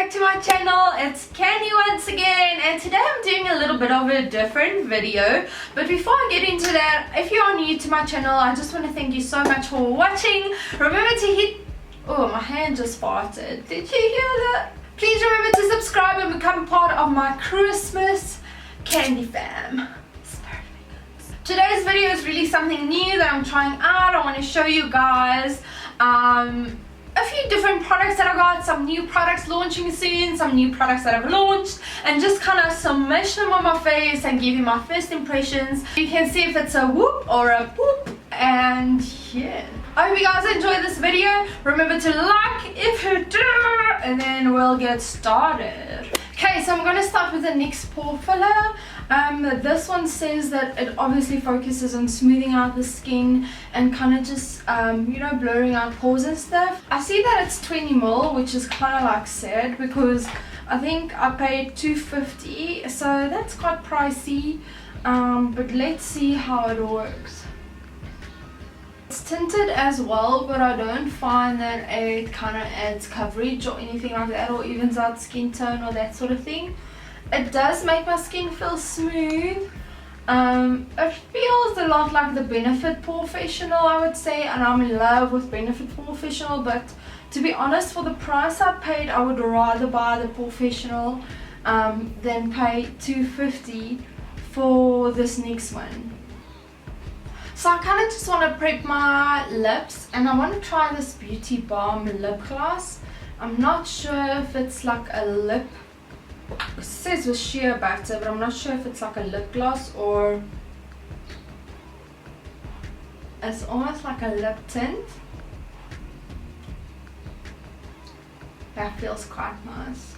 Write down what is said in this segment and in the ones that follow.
back to my channel. It's Kandee once again, and today I'm doing a little bit of a different video. But before I get into that, if you are new to my channel, I just want to thank you so much for watching. Remember to hit... Oh, my hand just farted. Did you hear that? Please remember to subscribe and become part of my Christmas Kandee fam. Today's video is really something new that I'm trying out. I want to show you guys a few different products that I got, some new products launching soon, some new products that I've launched, and just kind of smash them on my face and give you my first impressions. You can see if it's a whoop or a boop, and yeah. I hope you guys enjoy this video. Remember to like if you do, and then we'll get started. Okay, so I'm going to start with the NYX pore filler. This one says that it obviously focuses on smoothing out the skin and kind of just, you know, blurring out pores and stuff. I see that it's 20ml, which is kind of like sad because I think I paid $2.50, so that's quite pricey. But let's see how it works. It's tinted as well, but I don't find that it kind of adds coverage or anything like that, or evens out skin tone or that sort of thing. It does make my skin feel smooth. It feels a lot like the Benefit Professional, I would say, and I'm in love with Benefit Professional, but to be honest, for the price I paid, I would rather buy the Professional than pay $2.50 for this NYX one. So I kind of just want to prep my lips, and I want to try this Beauty Balm lip gloss. I'm not sure if it's like a lip, it says with sheer butter, but I'm not sure if it's like a lip gloss or it's almost like a lip tint. That feels quite nice.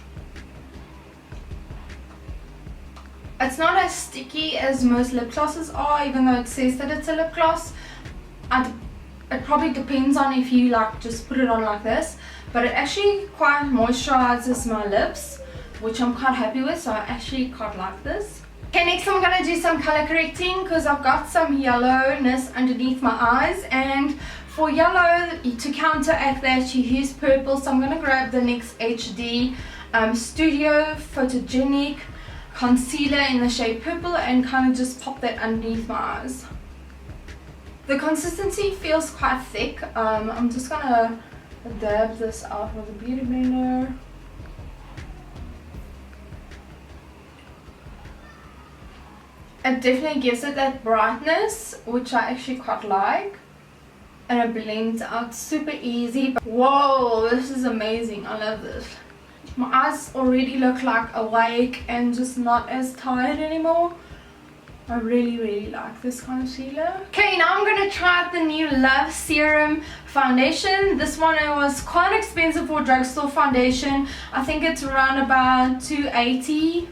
It's not as sticky as most lip glosses are, even though it says that it's a lip gloss. It probably depends on if you like just put it on like this, but it actually quite moisturizes my lips, which I'm quite happy with, so I actually quite like this. Okay, next I'm going to do some color correcting because I've got some yellowness underneath my eyes, and for yellow, to counteract that, you use purple. So I'm going to grab the NYX HD Studio Photogenic Concealer in the shade Purple and kind of just pop that underneath my eyes. The consistency feels quite thick. I'm just going to dab this out with a beauty blender. It definitely gives it that brightness, which I actually quite like, and it blends out super easy. Whoa, this is amazing. I love this. My eyes already look like awake and just not as tired anymore. I really like this concealer. Okay, now I'm going to try out the new L.O.V Serum Foundation. This one, it was quite expensive for drugstore foundation. I think it's around about $2.80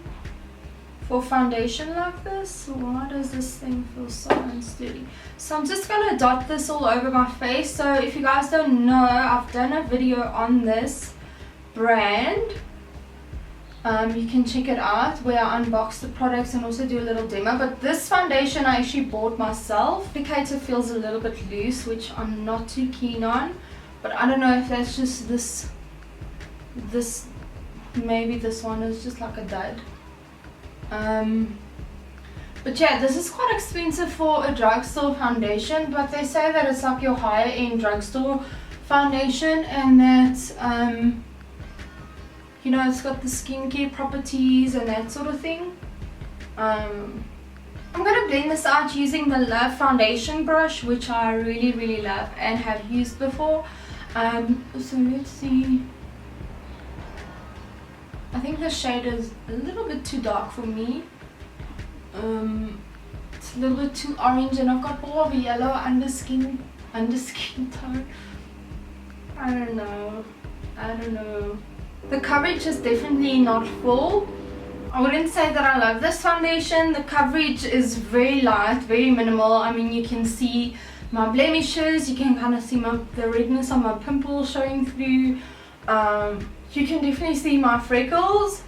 for foundation like this. Why does this thing feel so unsteady? So I'm just going to dot this all over my face. So if you guys don't know, I've done a video on this brand. You can check it out where I unbox the products and also do a little demo. But this foundation I actually bought myself. The applicator feels a little bit loose, which I'm not too keen on, but I don't know if that's just this maybe this one is just like a dud. But yeah, this is quite expensive for a drugstore foundation, but they say that it's like your higher end drugstore foundation, and that you know, it's got the skincare properties and that sort of thing. I'm going to blend this out using the L.O.V foundation brush, which I really love and have used before. So let's see. I think the shade is a little bit too dark for me. It's a little bit too orange, and I've got more of a yellow under skin tone. I don't know. The coverage is definitely not full. I wouldn't say that I love this foundation. The coverage is very light, very minimal. I mean, you can see my blemishes, you can kind of see the redness on my pimples showing through. You can definitely see my freckles.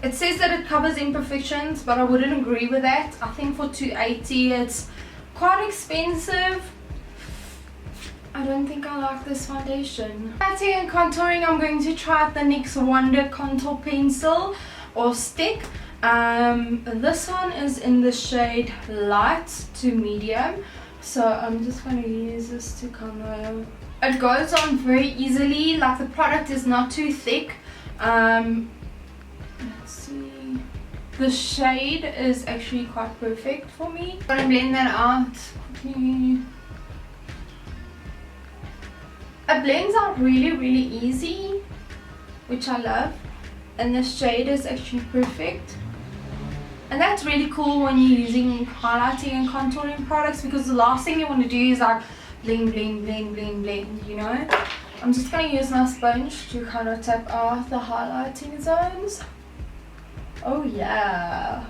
It says that it covers imperfections, but I wouldn't agree with that. I think for $2.80 it's quite expensive. I don't don't think I like this foundation. Highlighting and contouring, I'm going to try out the NYX Wonder Contour Pencil or Stick. This one is in the shade light to medium. So I'm just going to use this to kind of... It goes on very easily, like the product is not too thick. Let's see. The shade is actually quite perfect for me. I'm going to blend that out quickly. It blends out really easy, which I love. And the shade is actually perfect. And that's really cool when you're using highlighting and contouring products, because the last thing you want to do is like bling bling bling bling bling, you know. I'm just going to use my sponge to kind of tap out the highlighting zones. Oh yeah,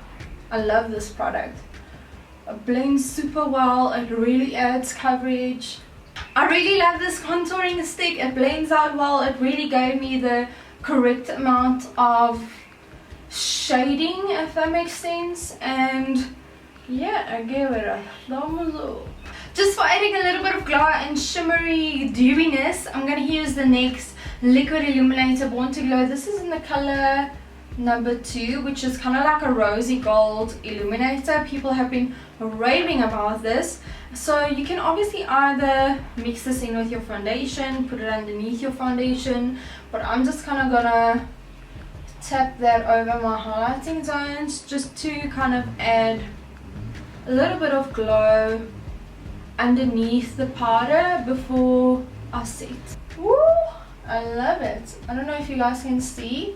I love this product. It blends super well, it really adds coverage. I really love this contouring stick. It blends out well. It really gave me the correct amount of shading, if that makes sense. And yeah, I gave it a thumbs up. Just for adding a little bit of glow and shimmery dewiness, I'm going to use the NYX Liquid Illuminator Born to Glow. This is in the color number 2, which is kind of like a rosy gold illuminator. People have been raving about this. So you can obviously either mix this in with your foundation, put it underneath your foundation, but I'm just kind of gonna tap that over my highlighting zones just to kind of add a little bit of glow underneath the powder before I set. Woo! I love it. I don't know if you guys can see,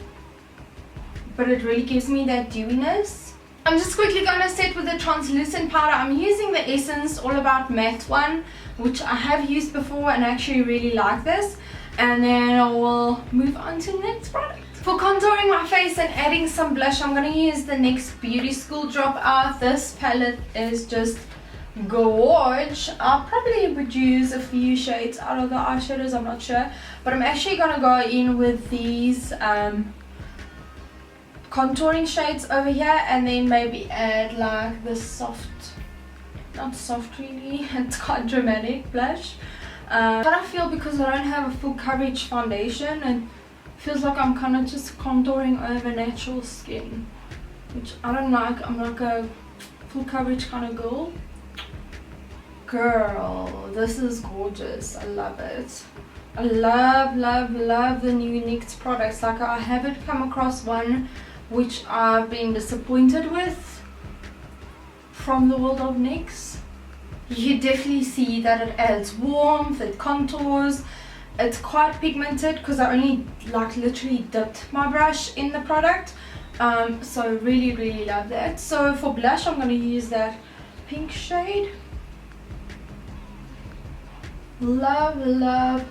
but it really gives me that dewiness. I'm just quickly going to set with the translucent powder. I'm using the Essence All About Matte one, which I have used before and I actually really like this. And then I will move on to the next product. For contouring my face and adding some blush, I'm going to use the NYX Beauty School Dropout. This palette is just gorge. I'll probably would use a few shades out of the eyeshadows, I'm not sure. But I'm actually going to go in with these contouring shades over here, and then maybe add like the soft, not soft really, it's quite dramatic blush. But I feel because I don't have a full coverage foundation, and feels like I'm kind of just contouring over natural skin, which I don't like. I'm like a full coverage kind of girl. Girl, this is gorgeous. I love it. I love the new NYX products. Like, I haven't come across one which I've been disappointed with from the world of NYX. You definitely see that it adds warmth, it contours, it's quite pigmented because I only like literally dipped my brush in the product. So really love that. So for blush, I'm going to use that pink shade. Love it.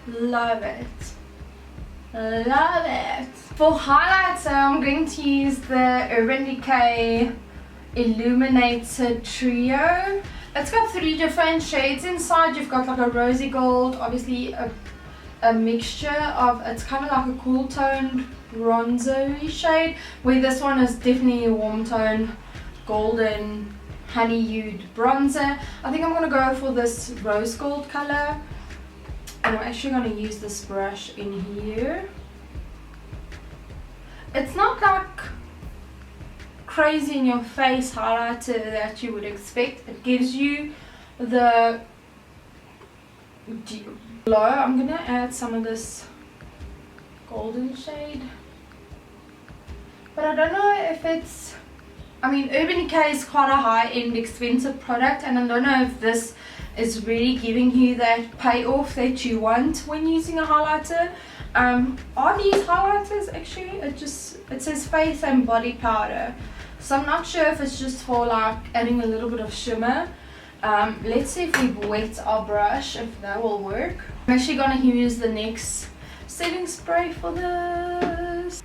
Love it. For highlighter, I'm going to use the Urban Decay Illuminator Trio. It's got 3 different shades inside. You've got like a rosy gold, obviously a mixture of, it's kind of like a cool toned bronzery shade, where this one is definitely a warm toned golden honey hued bronzer. I think I'm going to go for this rose gold color, and I'm actually going to use this brush in here. It's not like crazy in your face highlighter that you would expect. It gives you the glow. I'm going to add some of this golden shade, but I don't know if it's, I mean, Urban Decay is quite a high-end expensive product, and I don't know if this is really giving you that payoff that you want when using a highlighter. Are these highlighters actually, it says face and body powder, so I'm not sure if it's just for like adding a little bit of shimmer. Let's see if we wet our brush, if that will work. I'm actually going to use the NYX setting spray for this.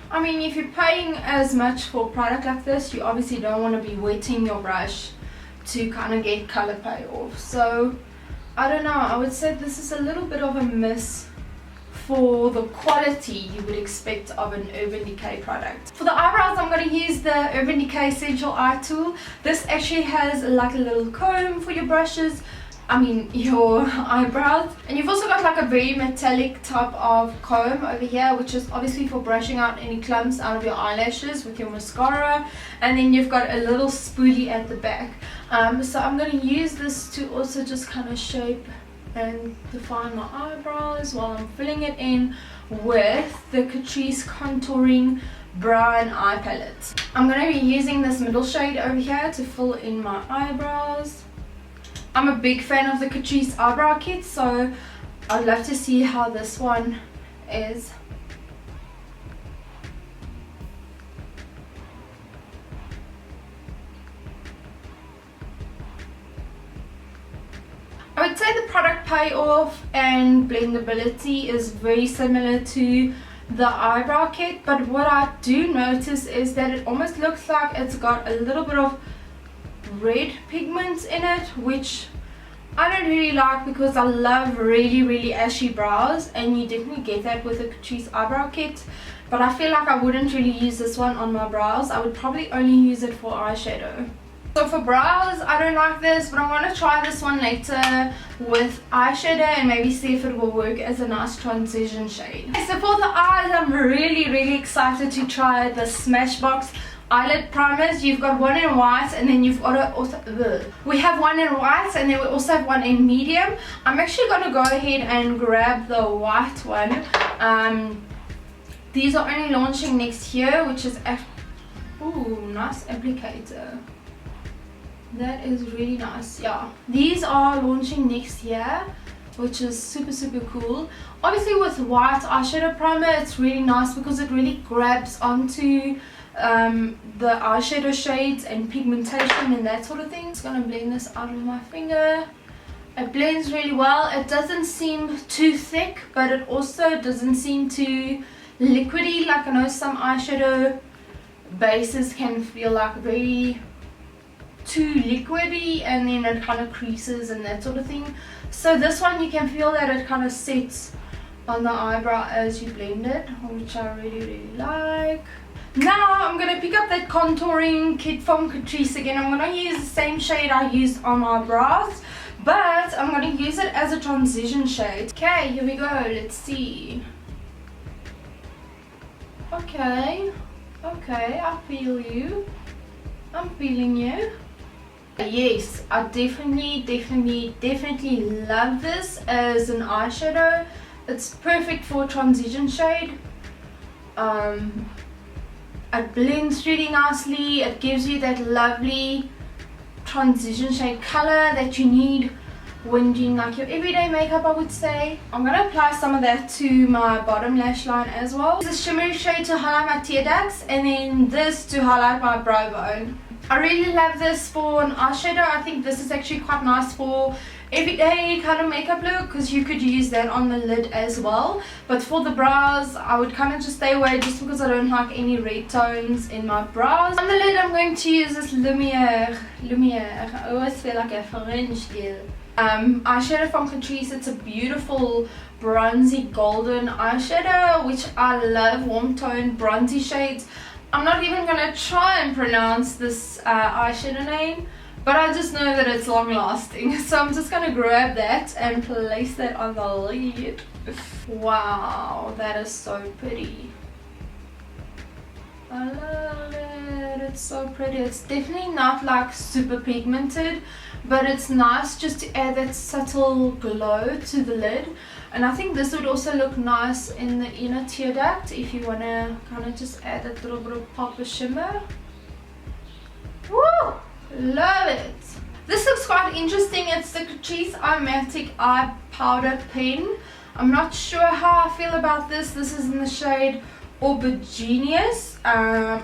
I mean, if you're paying as much for a product like this, you obviously don't want to be wetting your brush to kind of get color payoff. So I don't know, I would say this is a little bit of a miss for the quality you would expect of an Urban Decay product. For the eyebrows, I'm going to use the Urban Decay Essential Eye Tool. This actually has like a little comb for your brushes, your eyebrows, and you've also got like a very metallic type of comb over here, which is obviously for brushing out any clumps out of your eyelashes with your mascara, and then you've got a little spoolie at the back. So I'm going to use this to also just kind of shape and define my eyebrows while I'm filling it in with the Catrice Contouring Brown Eye Palette. I'm going to be using this middle shade over here to fill in my eyebrows. I'm a big fan of the Catrice eyebrow kit, so I'd love to see how this one is. I would say the product payoff and blendability is very similar to the eyebrow kit, but what I do notice is that it almost looks like it's got a little bit of red pigments in it, which I don't really like because I love really ashy brows, and you definitely get that with the Catrice eyebrow kit. But I feel like I wouldn't really use this one on my brows. I would probably only use it for eyeshadow. So for brows, I don't like this, but I'm going to try this one later with eyeshadow and maybe see if it will work as a nice transition shade. Okay, so for the eyes, I'm really excited to try the Smashbox eyelid primers. You've got one in white, and then you've got we have one in white, and then we also have one in medium. I'm actually going to go ahead and grab the white one. These are only launching next year, which is ooh, nice applicator. That is really nice. Yeah, these are launching next year, which is super cool. Obviously with white eyeshadow primer, it's really nice because it really grabs onto the eyeshadow shades and pigmentation and that sort of thing. Just gonna blend this out with my finger. It blends really well. It doesn't seem too thick, but it also doesn't seem too liquidy. Like I know some eyeshadow bases can feel like very too liquidy, and then it kind of creases and that sort of thing. So this one, you can feel that it kind of sets on the eyebrow as you blend it, which I really like. Now I'm going to pick up that contouring kit from Catrice again. I'm going to use the same shade I used on my brows, but I'm going to use it as a transition shade. Okay, here we go. Let's see. Okay, I feel you. I'm feeling you. Yes, I definitely love this as an eyeshadow. It's perfect for a transition shade. It blends really nicely. It gives you that lovely transition shade color that you need when doing like your everyday makeup, I would say. I'm going to apply some of that to my bottom lash line as well. This is shimmery shade to highlight my tear ducts, and then this to highlight my brow bone. I really love this for an eyeshadow. I think this is actually quite nice for everyday kind of makeup look, because you could use that on the lid as well. But for the brows, I would kind of just stay away just because I don't like any red tones in my brows. On the lid, I'm going to use this Lumiere. I always feel like a French girl. Eyeshadow from Catrice. It's a beautiful bronzy golden eyeshadow, which I love. Warm tone bronzy shades. I'm not even going to try and pronounce this eyeshadow name, but I just know that it's long lasting. So I'm just going to grab that and place that on the lid. Wow, that is so pretty. I love it. It's so pretty. It's definitely not like super pigmented, but it's nice just to add that subtle glow to the lid. And I think this would also look nice in the inner tear duct if you want to kind of just add that little bit of pop of shimmer. Woo! Love it! This looks quite interesting. It's the Catrice Eye Eye Powder Pen. I'm not sure how I feel about this. This is in the shade Auberginious.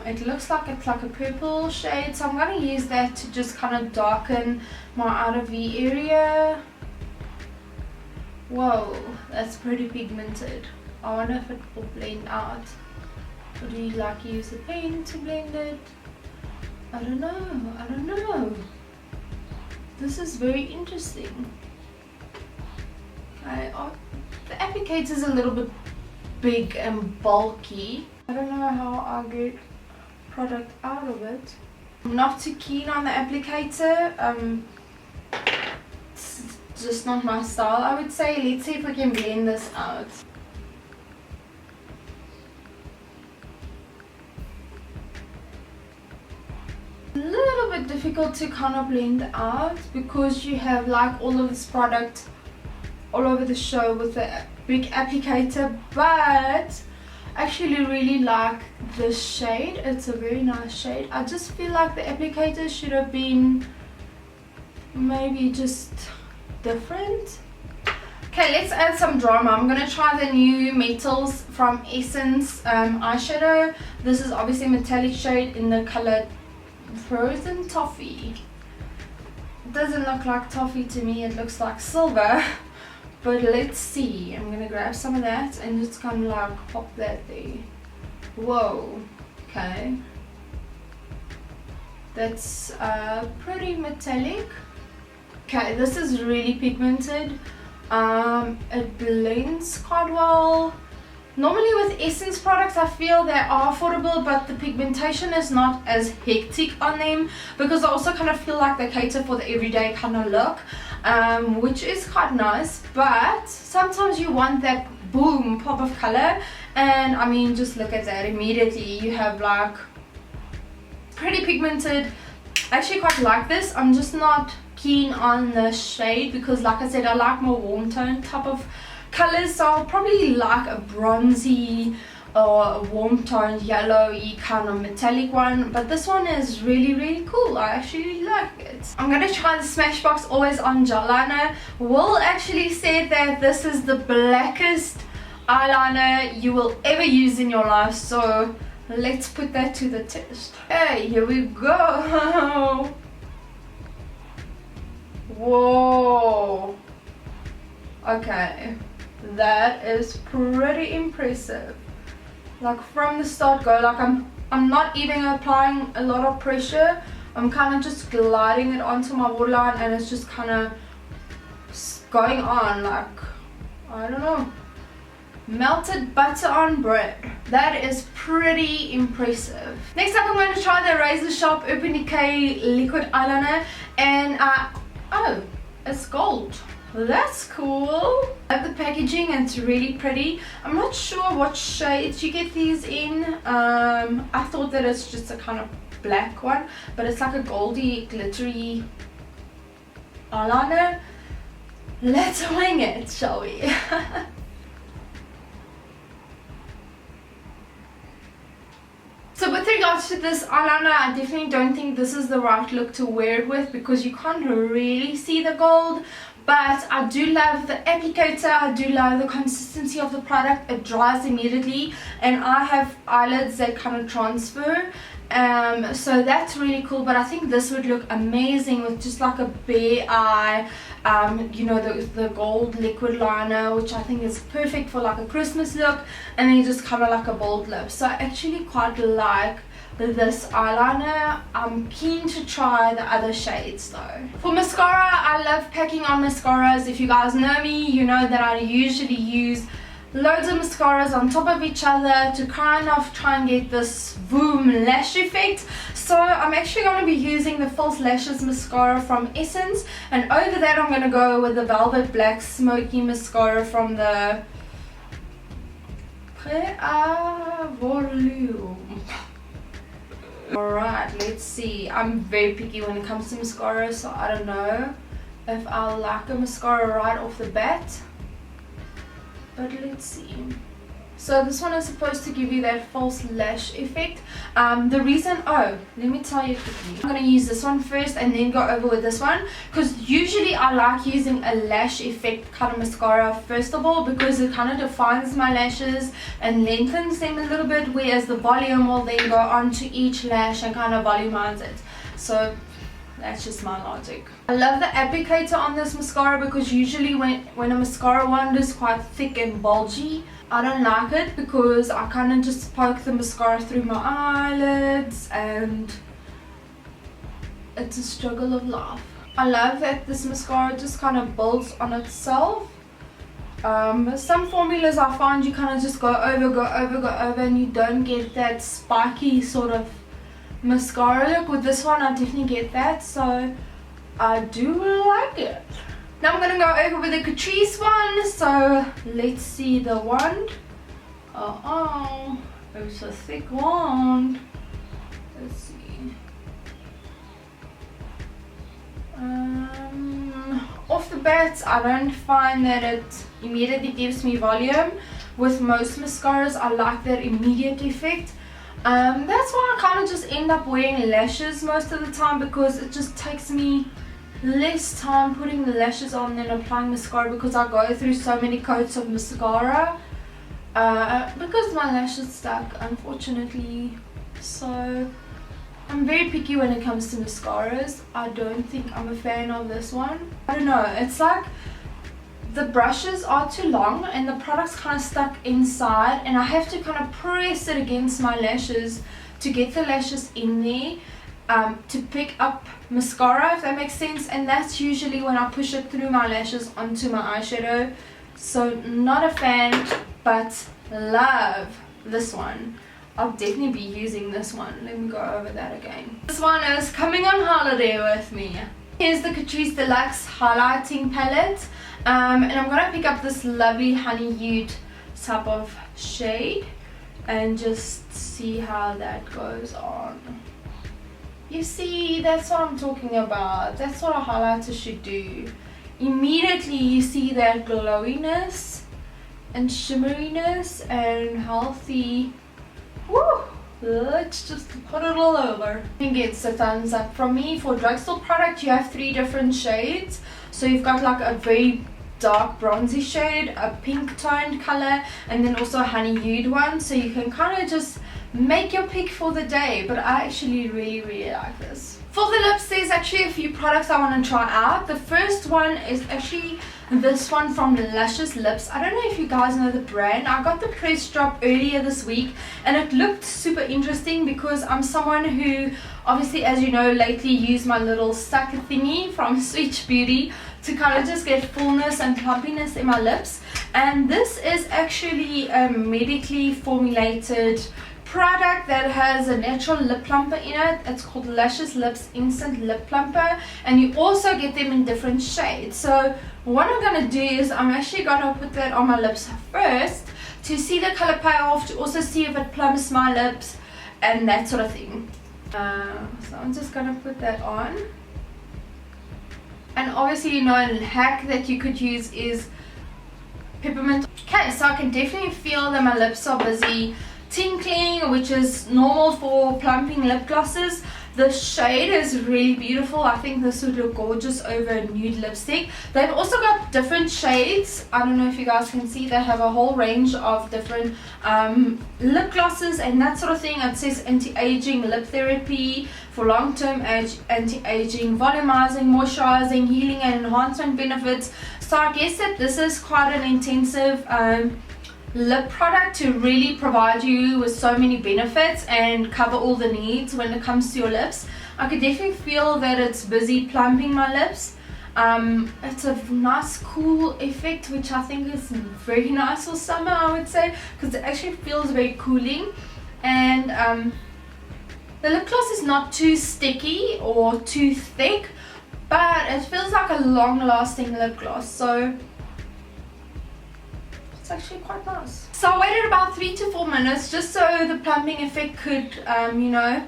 It looks like it's like a purple shade, so I'm going to use that to just kind of darken my outer V area. Whoa, that's pretty pigmented. I wonder if it will blend out. Or do you like use a pen to blend it? I don't know. This is very interesting. Okay, the applicator is a little bit big and bulky. I don't know how I get product out of it. I'm not too keen on the applicator. It's just not my style, I would say. Let's see if we can blend this out. A little bit difficult to kind of blend out because you have like all of this product all over the show with the big applicator, but I actually really like this shade. It's a very nice shade. I just feel like the applicator should have been maybe just different. Okay, let's add some drama. I'm going to try the new Metals from Essence eyeshadow. This is obviously a metallic shade in the color Frozen Toffee. It doesn't look like toffee to me, it looks like silver. But let's see. I'm going to grab some of that and just kind of like pop that there. Whoa. Okay. That's pretty metallic. Okay, this is really pigmented. It blends quite well. Normally with Essence products I feel they are affordable, but the pigmentation is not as hectic on them because I also kind of feel like they cater for the everyday kind of look, which is quite nice. But sometimes you want that boom pop of color, and I mean just look at that. Immediately you have like pretty pigmented. I actually quite like this. I'm just not keen on the shade because like I said, I like more warm tone type of colors, so I'll probably like a bronzy or a warm toned yellowy kind of metallic one, but this one is really cool. I actually like it. I'm going to try the Smashbox Always On Gel Liner. Will actually said that this is the blackest eyeliner you will ever use in your life, so let's put that to the test. Hey, here we go. Whoa. Okay, that is pretty impressive. Like from the start go, like I'm not even applying a lot of pressure. I'm kind of just gliding it onto my waterline and it's just kind of going on like, I don't know, melted butter on bread. That is pretty impressive. Next up I'm going to try the Razor Sharp Urban Decay liquid eyeliner, and oh, it's gold. That's cool. I love the packaging and it's really pretty. I'm not sure what shades you get these in. I thought that it's just a kind of black one, but it's like a goldy glittery eyeliner. Let's wing it, shall we? So with regards to this eyeliner, I definitely don't think this is the right look to wear it with because you can't really see the gold. But I do love the applicator, I do love the consistency of the product. It dries immediately and I have eyelids that kind of transfer. So that's really cool, but I think this would look amazing with just like a bare eye, you know, the gold liquid liner, which I think is perfect for like a Christmas look, and then just kind of like a bold lip. So I actually quite like this eyeliner. I'm keen to try the other shades though. For mascara, I love packing on mascaras. If you guys know me, you know that I usually use loads of mascaras on top of each other to kind of try and get this boom lash effect. So I'm actually going to be using the False Lashes mascara from Essence, and over that I'm going to go with the Velvet Black Smoky mascara from the Volume. Alright, let's see. I'm very picky when it comes to mascara, so I don't know if I'll like a mascara right off the bat. But let's see. So this one is supposed to give you that false lash effect. The reason, let me tell you quickly. I'm going to use this one first and then go over with this one, because usually I like using a lash effect kind of mascara first of all, because it kind of defines my lashes and lengthens them a little bit, whereas the volume will then go onto each lash and kind of volumize it. So that's just my logic. I love the applicator on this mascara because usually when a mascara wand is quite thick and bulgy, I don't like it because I kind of just poke the mascara through my eyelids and it's a struggle of life. I love that this mascara just kind of builds on itself. Some formulas I find you kind of just go over and you don't get that spiky sort of mascara look. With this one I definitely get that, so I do like it. Now I'm going to go over with the Catrice one, so let's see the wand. Oh, it's a thick wand. Let's see. Off the bat, I don't find that it immediately gives me volume. With most mascaras, I like that immediate effect. That's why I kind of just end up wearing lashes most of the time, because it just takes me less time putting the lashes on than applying mascara, because I go through so many coats of mascara because my lashes stuck, unfortunately. So I'm very picky when it comes to mascaras. I don't think I'm a fan of this one. I don't know, it's like the brushes are too long and the product's kind of stuck inside, and I have to kind of press it against my lashes to get the lashes in there to pick up mascara, if that makes sense. And that's usually when I push it through my lashes onto my eyeshadow. So not a fan, but love this one. I'll definitely be using this one. Let me go over that again. This one is coming on holiday with me. Here's the Catrice Deluxe Highlighting Palette. And I'm going to pick up this lovely honey hued type of shade and just see how that goes on. You see, that's what I'm talking about. That's what a highlighter should do. Immediately you see that glowiness and shimmeriness and healthy. Woo! Let's just put it all over. I think it's a thumbs up from me. For drugstore product, you have 3 different shades. So you've got like a very dark bronzy shade, a pink toned color, and then also a honey hued one. So you can kind of just make your pick for the day. But I actually really like this. For the lips, there's actually a few products I want to try out. The first one is actually this one from Luscious Lips. I don't know if you guys know the brand. I got the press drop earlier this week and it looked super interesting, because I'm someone who obviously, as you know, lately used my little sucker thingy from Sweet Beauty to kind of just get fullness and plumpiness in my lips. And this is actually a medically formulated product that has a natural lip plumper in it. It's called Luscious Lips Instant Lip Plumper, and you also get them in different shades. So what I'm going to do is I'm actually going to put that on my lips first to see the color payoff, to also see if it plumps my lips and that sort of thing. So I'm just going to put that on. And obviously, you know, a hack that you could use is peppermint. Okay, so I can definitely feel that my lips are busy tinkling, which is normal for plumping lip glosses. The shade is really beautiful. I think this would look gorgeous over a nude lipstick. They've also got different shades. I don't know if you guys can see, they have a whole range of different lip glosses and that sort of thing. It says anti-aging lip therapy for long-term anti-aging, volumizing, moisturizing, healing and enhancement benefits. So I guess that this is quite an intensive lip product to really provide you with so many benefits and cover all the needs when it comes to your lips. I could definitely feel that it's busy plumping my lips. It's a nice cool effect, which I think is very nice for summer, I would say, because it actually feels very cooling. And the lip gloss is not too sticky or too thick, but it feels like a long-lasting lip gloss. So it's actually quite nice. So I waited about 3 to 4 minutes just so the plumping effect could, you know,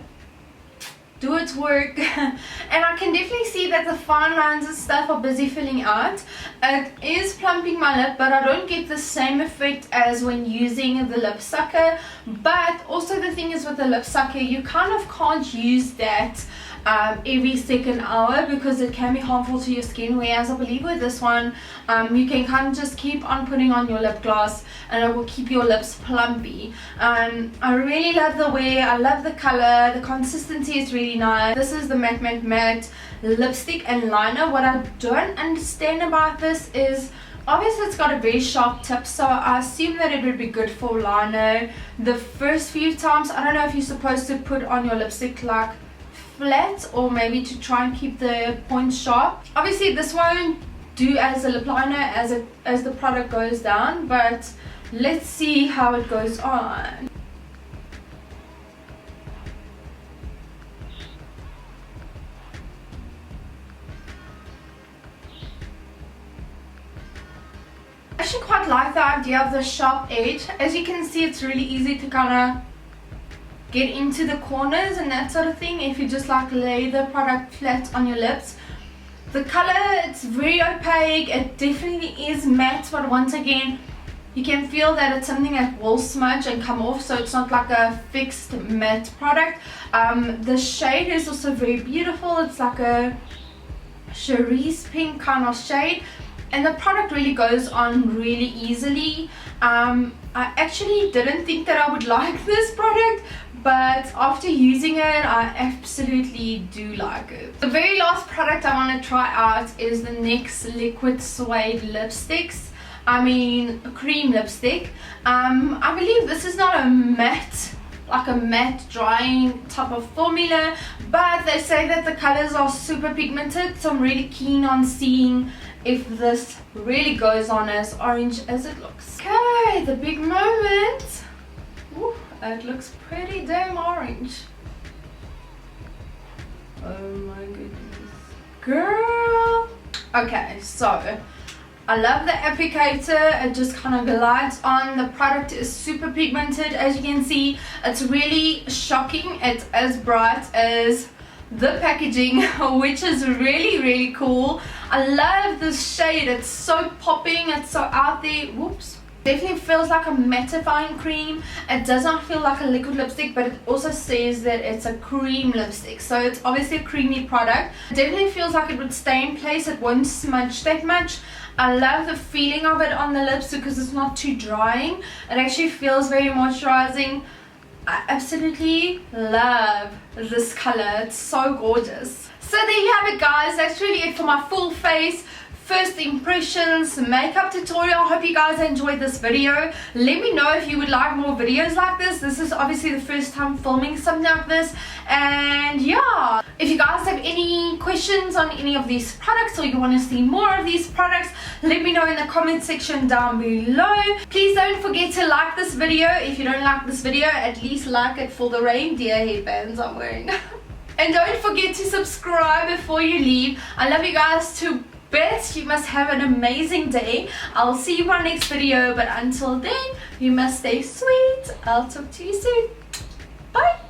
do its work. And I can definitely see that the fine lines and stuff are busy filling out. It is plumping my lip, but I don't get the same effect as when using the lip sucker. But also the thing is, with the lip sucker, you kind of can't use that every second hour because it can be harmful to your skin, whereas I believe with this one you can kind of just keep on putting on your lip gloss and it will keep your lips plumpy. I really love the wear, I love the color, the consistency is really nice. This is the matte lipstick and liner. What I don't understand about this is, obviously it's got a very sharp tip, so I assume that it would be good for liner. The first few times, I don't know if you're supposed to put on your lipstick like flat or maybe to try and keep the points sharp. Obviously this won't do as a lip liner as the product goes down, but let's see how it goes on. I actually quite like the idea of the sharp edge. As you can see, it's really easy to kind of get into the corners and that sort of thing if you just like lay the product flat on your lips. The color, it's very opaque. It definitely is matte, but once again, you can feel that it's something that will smudge and come off, so it's not like a fixed matte product. The shade is also very beautiful. It's like a cerise pink kind of shade, and the product really goes on really easily. I actually didn't think that I would like this product, but after using it, I absolutely do like it. The very last product I want to try out is the NYX Liquid Suede Lipsticks. I mean, a cream lipstick. I believe this is not a matte, like a matte drying type of formula, but they say that the colors are super pigmented, so I'm really keen on seeing if this really goes on as orange as it looks. Okay, the big moment. Ooh, it looks pretty damn orange. Oh my goodness, girl. Okay, so I love the applicator. It just kind of glides on. The product is super pigmented, as you can see. It's really shocking. It's as bright as the packaging, which is really cool. I love this shade. It's so popping. It's so out there. Whoops. Definitely feels like a mattifying cream. It does not feel like a liquid lipstick, but it also says that it's a cream lipstick, so it's obviously a creamy product. It definitely feels like it would stay in place. It won't smudge that much. I love the feeling of it on the lips because it's not too drying. It actually feels very moisturizing. I absolutely love this color. It's so gorgeous. So there you have it, guys. That's really it for my full face first impressions makeup tutorial. Hope you guys enjoyed this video. Let me know if you would like more videos like this. This is obviously the first time filming something like this, and yeah, if you guys have any questions on any of these products or you want to see more of these products, let me know in the comment section down below. Please don't forget to like this video. If you don't like this video, at least like it for the reindeer headbands I'm wearing. And don't forget to subscribe before you leave. I love you guys to bits. You must have an amazing day. I'll see you in my next video, but until then, you must stay sweet. I'll talk to you soon. Bye.